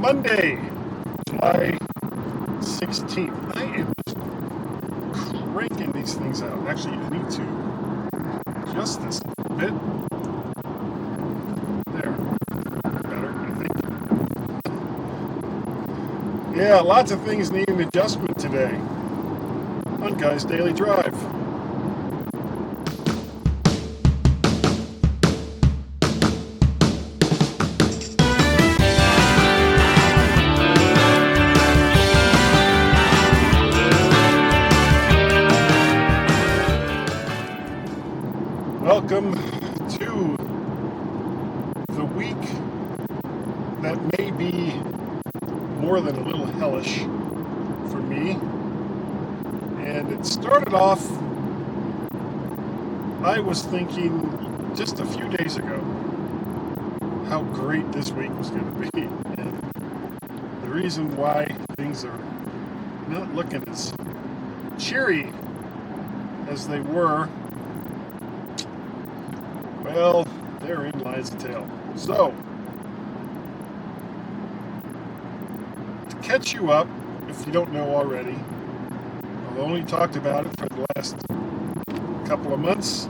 Monday, July 16th. I am cranking these things out. Actually, I need to adjust this a bit. There. Better, I think. Yeah, lots of things need an adjustment today on Guy's Daily Drive. Welcome to the week that may be more than a little hellish for me. And it started off, I was thinking just a few days ago how great this week was going to be. And the reason why things are not looking as cheery as they were, well, therein lies the tale. So, to catch you up, if you don't know already, I've only talked about it for the last couple of months.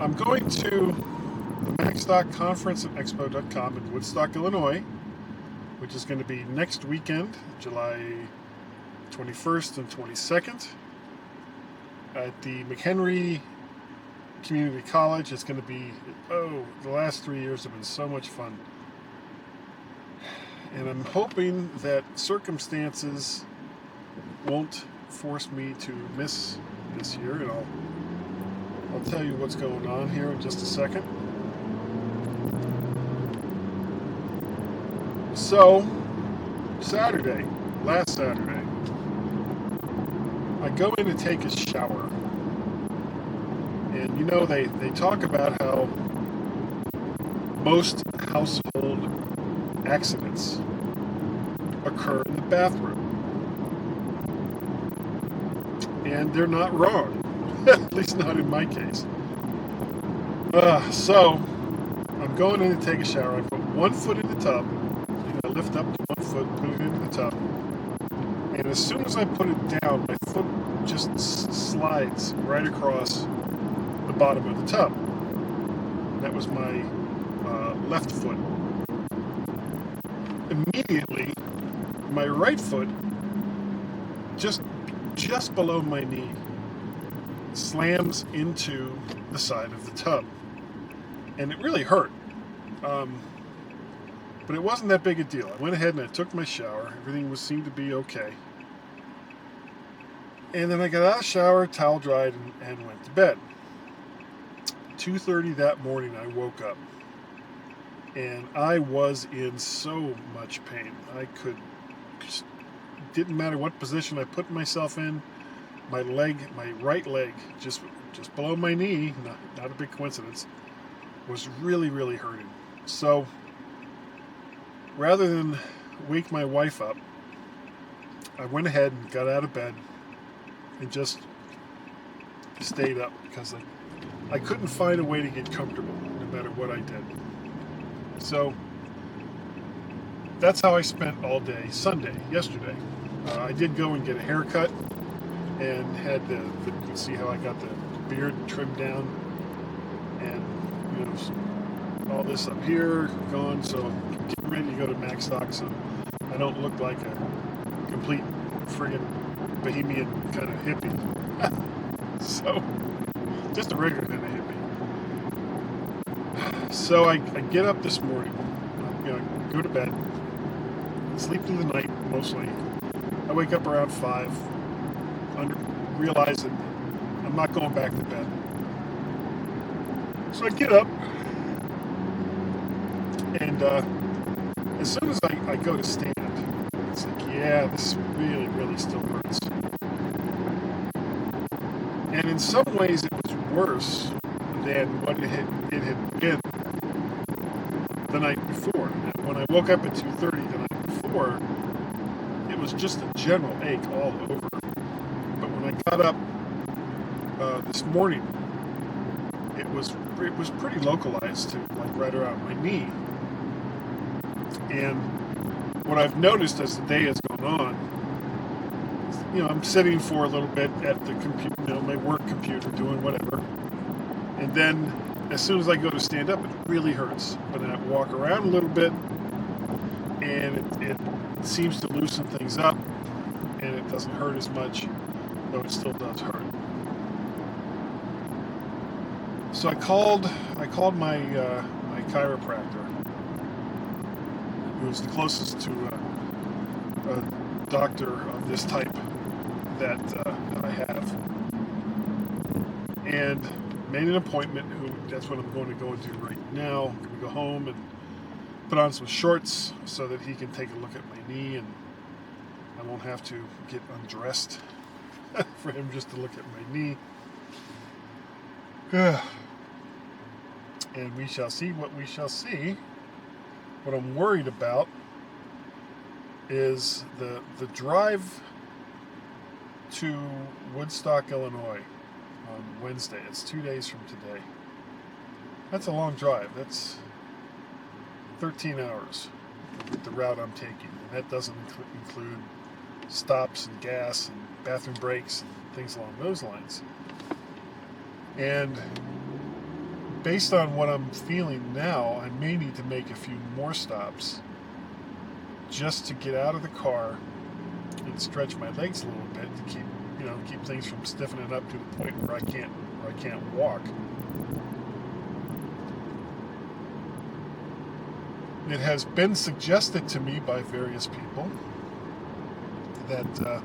I'm going to the MacStock Conference at Expo.com in Woodstock, Illinois, which is going to be next weekend, July 21st and 22nd. At the McHenry Community College. It's going to be, the last 3 years have been so much fun. And I'm hoping that circumstances won't force me to miss this year. And I'll tell you what's going on here in just a second. So, last Saturday, I go in to take a shower, and they talk about how most household accidents occur in the bathroom, and they're not wrong, at least not in my case. So I'm going in to take a shower. I put one foot in the tub, I lift up to one foot, put it into the tub. And as soon as I put it down, my foot just slides right across the bottom of the tub. That was my left foot. Immediately, my right foot, just below my knee, slams into the side of the tub. And it really hurt. But it wasn't that big a deal. I went ahead and I took my shower. Everything seemed to be okay. And then I got out of the shower, towel dried, and went to bed. 2:30 that morning, I woke up. And I was in so much pain. Didn't matter what position I put myself in. My right leg, just below my knee, not a big coincidence, was really, really hurting. So, rather than wake my wife up, I went ahead and got out of bed and just stayed up because I couldn't find a way to get comfortable no matter what I did. So that's how I spent all day Sunday, yesterday. I did go and get a haircut and had you can see how I got the beard trimmed down and all this up here gone, so I'm getting ready to go to MacStock so I don't look like a complete friggin' bohemian kind of hippie. So, just a regular kind of hippie. So I get up this morning, go to bed, sleep through the night mostly. I wake up around 5, realize that I'm not going back to bed. So I get up, and as soon as I go to stand, it's like, yeah, this really, really still hurts. And in some ways it was worse than what it had been the night before. And when I woke up at 2:30 the night before, it was just a general ache all over. But when I got up this morning, it was pretty localized to like right around my knee. And what I've noticed as the day has gone on, I'm sitting for a little bit at the computer, my work computer, doing whatever. And then as soon as I go to stand up, it really hurts. But then I walk around a little bit, and it seems to loosen things up, and it doesn't hurt as much, though it still does hurt. So I called my my chiropractor, who's the closest to a doctor of this type that I have, and made an appointment. That's what I'm going to go and do right now. I'm going to go home and put on some shorts so that he can take a look at my knee, and I won't have to get undressed for him just to look at my knee. And we shall see what we shall see. What I'm worried about is the drive to Woodstock, Illinois on Wednesday. It's 2 days from today. That's a long drive. That's 13 hours, the route I'm taking. And that doesn't include stops and gas and bathroom breaks and things along those lines. And based on what I'm feeling now, I may need to make a few more stops just to get out of the car and stretch my legs a little bit to keep things from stiffening up to the point where I can't walk. It has been suggested to me by various people that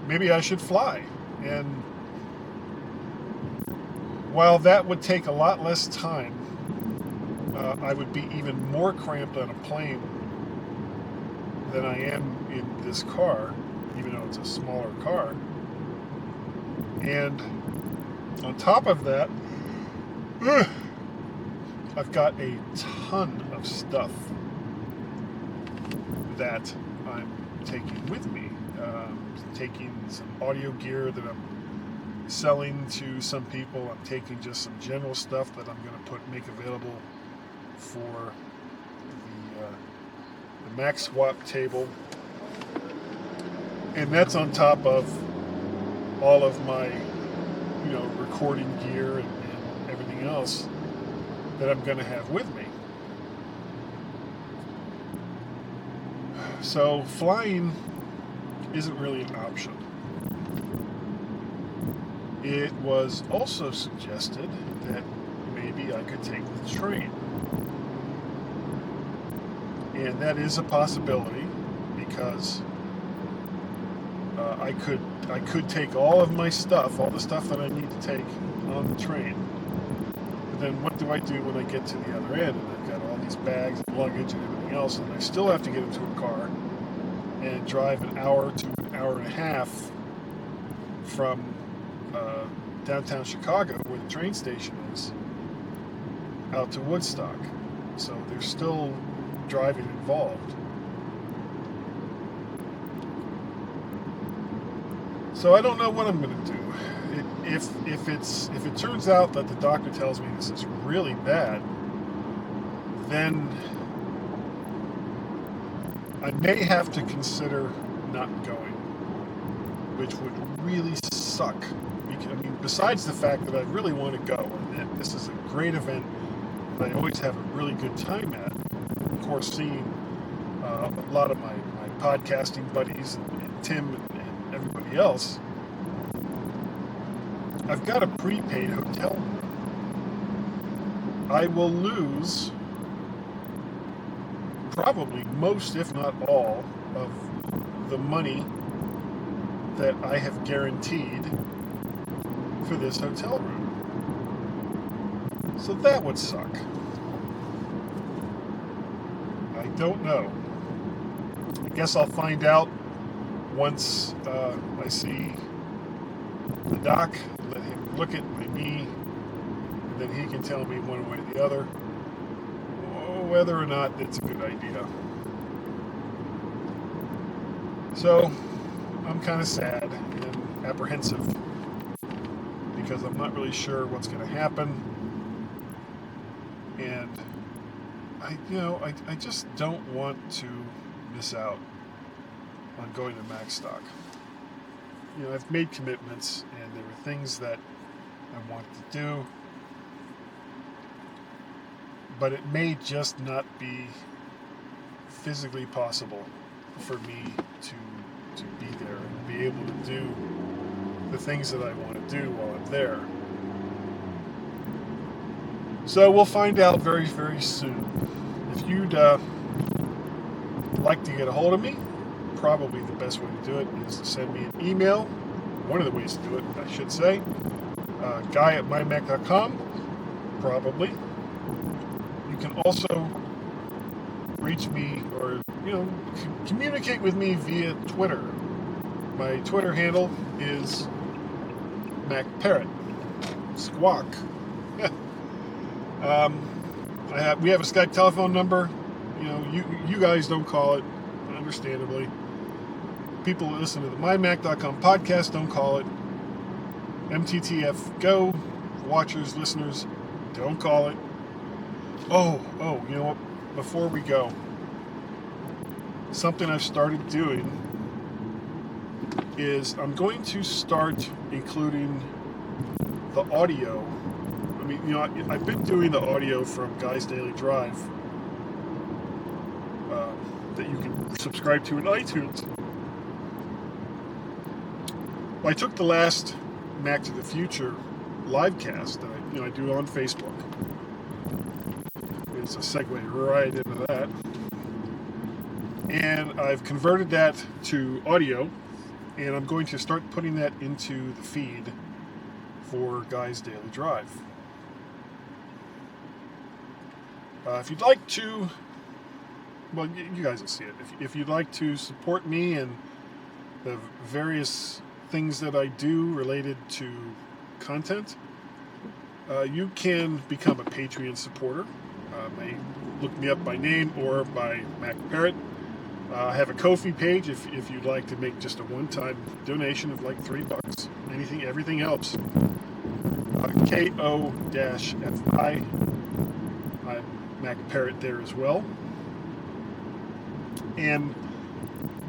maybe I should fly. And while that would take a lot less time, I would be even more cramped on a plane than I am in this car, even though it's a smaller car. And on top of that, I've got a ton of stuff that I'm taking with me. Taking some audio gear that I'm selling to some people. I'm taking just some general stuff that I'm going to make available for the Mac swap table. And that's on top of all of my, recording gear and everything else that I'm going to have with me. So flying isn't really an option. It was also suggested that maybe I could take the train. And that is a possibility because I could take all of my stuff, all the stuff that I need to take on the train. But then what do I do when I get to the other end? And I've got all these bags and luggage and everything else, and I still have to get into a car and drive an hour to an hour and a half from downtown Chicago, where the train station is, out to Woodstock. So there's still driving involved. So I don't know what I'm going to do. If it turns out that the doctor tells me this is really bad, then I may have to consider not going, which would really suck. Besides the fact that I really want to go, and this is a great event that I always have a really good time at. Of course, seeing a lot of my podcasting buddies and Tim and everybody else. I've got a prepaid hotel room. I will lose probably most, if not all, of the money that I have guaranteed for this hotel room. So that would suck. I don't know. I guess I'll find out once I see the doc, let him look at my knee, and then he can tell me one way or the other whether or not it's a good idea. So I'm kind of sad and apprehensive because I'm not really sure what's going to happen. And I just don't want to miss out on going to Macstock. I've made commitments, and there were things that I wanted to do, but it may just not be physically possible for me to be there and be able to do the things that I want to do while I'm there. So we'll find out very, very soon. If you'd like to get a hold of me, probably the best way to do it is to send me an email. One of the ways to do it, I should say. Guy at MyMac.com, probably. You can also reach me or, communicate with me via Twitter. My Twitter handle is MacParrot. Squawk. We have a Skype telephone number. You guys don't call it, understandably. People that listen to the MyMac.com podcast don't call it. MTTF Go watchers, listeners, don't call it. Oh, you know what? Before we go, something I've started doing is I'm going to start including the audio. I've been doing the audio from Guy's Daily Drive that you can subscribe to in iTunes. Well, I took the last Mac to the Future livecast that I do on Facebook. It's a segue right into that. And I've converted that to audio, and I'm going to start putting that into the feed for Guy's Daily Drive. If you'd like to, well, you guys will see it. If you'd like to support me and the various things that I do related to content, you can become a Patreon supporter. May look me up by name or by MacParrot. I have a Ko-fi page if you'd like to make just a one-time donation of like $3. Everything helps. Ko-fi. I'm MacParrot there as well. And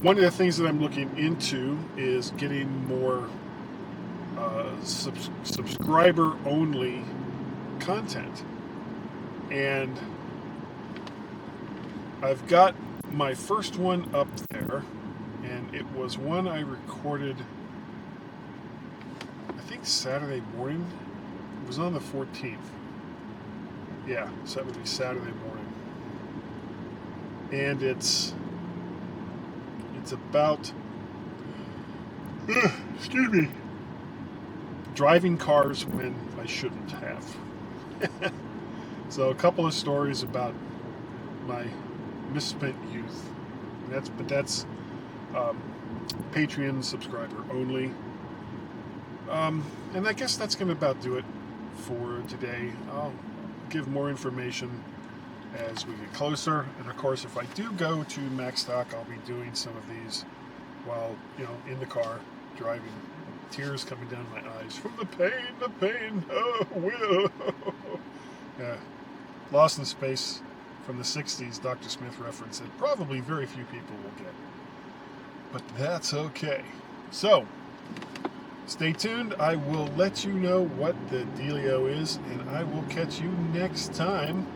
one of the things that I'm looking into is getting more subscriber-only content. And I've got my first one up there, and it was one I recorded, I think Saturday morning. It was on the 14th. Yeah, so that would be Saturday morning. And it's about, excuse me, driving cars when I shouldn't have. So a couple of stories about my misspent youth. That's Patreon subscriber only. And I guess that's going to about do it for today. I'll give more information as we get closer. And of course, if I do go to Macstock, I'll be doing some of these while, in the car, driving. Tears coming down my eyes from the pain, oh, Will. Yeah. Lost in Space from the 60s, Dr. Smith reference that probably very few people will get. But that's okay. So, stay tuned. I will let you know what the dealio is, and I will catch you next time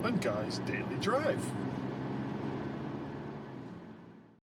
on Guy's Daily Drive.